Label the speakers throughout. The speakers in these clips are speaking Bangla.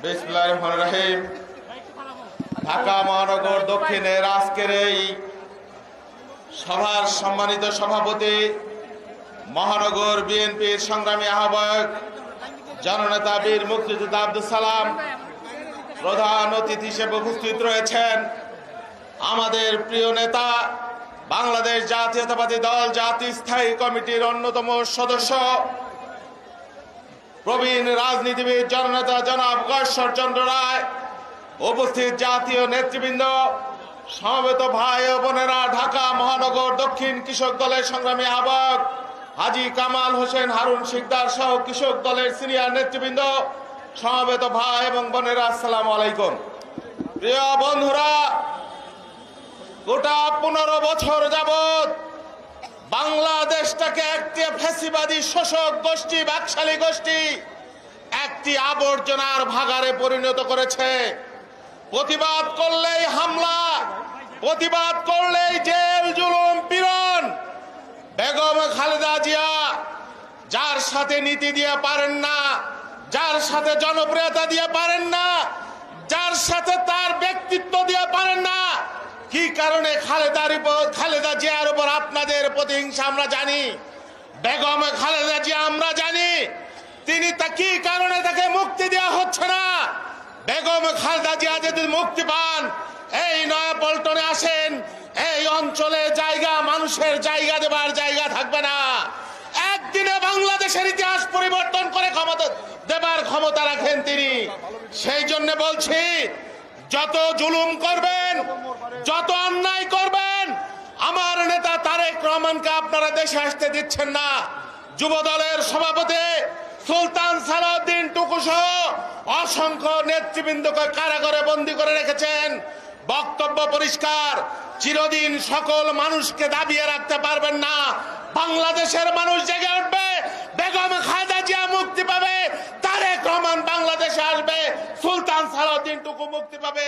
Speaker 1: বিসমিল্লাহির রহমানির রহিম। ঢাকা মহানগর দক্ষিণের আজকের এই সভার সম্মানিত সভাপতি, মহানগর বিএনপির সংগ্রামী আহ্বায়ক জননেতা বীর মুক্তিযোদ্ধা আব্দুল সালাম, প্রধান অতিথি হিসেবে উপস্থিত রয়েছেন আমাদের প্রিয় নেতা, বাংলাদেশ জাতীয়তাবাদী দল জাতীয় স্থায়ী কমিটির অন্যতম সদস্য, প্রবীণ রাজনীতিবিদ জননেতা জনাব ঈশ্বরচন্দ্র রায়, উপস্থিত জাতীয় নেতৃবৃন্দ, সমবেত ভাই ও বোনেরা, ঢাকা মহানগর দক্ষিণ কৃষক দলের সংগ্রামী আহ্বায়ক হাজী কামাল হোসেন হারুন শিকদার সহ কৃষক দলের সিনিয়র নেতৃবৃন্দ, সমবেত ভাই এবং বোনেরা, আসসালামু আলাইকুম। প্রিয় বন্ধুরা, গোটা 15 বছর যাবত বাংলাদেশটাকে একটি ফ্যাসিবাদী শোষক গোষ্ঠী, বাকশালী গোষ্ঠী একটি আবর্জনার ভাগাড়ে পরিণত করেছে। প্রতিবাদ করলেই হামলা, প্রতিবাদ করলেই জেল, জুলুম, পীড়ন। বেগম খালেদা জিয়া যার সাথে নীতি দিয়ে পারেন না, যার সাথে জনপ্রিয়তা দিয়ে পারেন না, যার সাথে তার ব্যক্তিত্ব দিয়ে পারেন না, কি কারণে খালেদা জিয়ার উপর আপনাদের প্রতিহিংসা আমরা জানি। বেগম খালেদা জিয়া আমরা জানি তিনি কি কারণে তাকে মুক্তি দেওয়া হচ্ছে না। বেগম খালেদা জিয়া যদি মুক্তি পান, এই নয়াপল্টনে আসেন, এই অঞ্চলে জায়গা, মানুষের জায়গা দেবার জায়গা থাকবে না। একদিনে বাংলাদেশের ইতিহাস পরিবর্তন করে ক্ষমতা দেবার ক্ষমতা রাখেন তিনি। সেই জন্য বলছি, যত জুলুম করবেন, যত অন্যায় করবেন, আমার নেতা তারেক রহমানকে আপনারা দেশে আসতে দিচ্ছেন না। যুব দলের সভাপতি সুলতান সালাউদ্দিন টুকু সহ অসংখ্য নেতৃবৃন্দকে কারাগারে বন্দী করে রেখেছেন। বক্তব্য পরিষ্কার, চিরদিন সকল মানুষকে দাবিয়ে রাখতে পারবেন না। বাংলাদেশের মানুষ জেগে উঠবে, বেগম খালেদা জিয়া মুক্তি পাবে, তারেক রহমান বাংলাদেশে আসবে, সুলতান সালাউদ্দিন টুকু মুক্তি পাবে।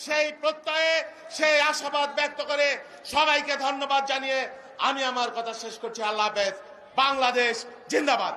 Speaker 1: সেই প্রত্যয়ে, সেই আশাবাদ ব্যক্ত করে সবাইকে ধন্যবাদ জানিয়ে আমি আমার কথা শেষ করছি। আল্লাহ হাফেজ। বাংলাদেশ জিন্দাবাদ।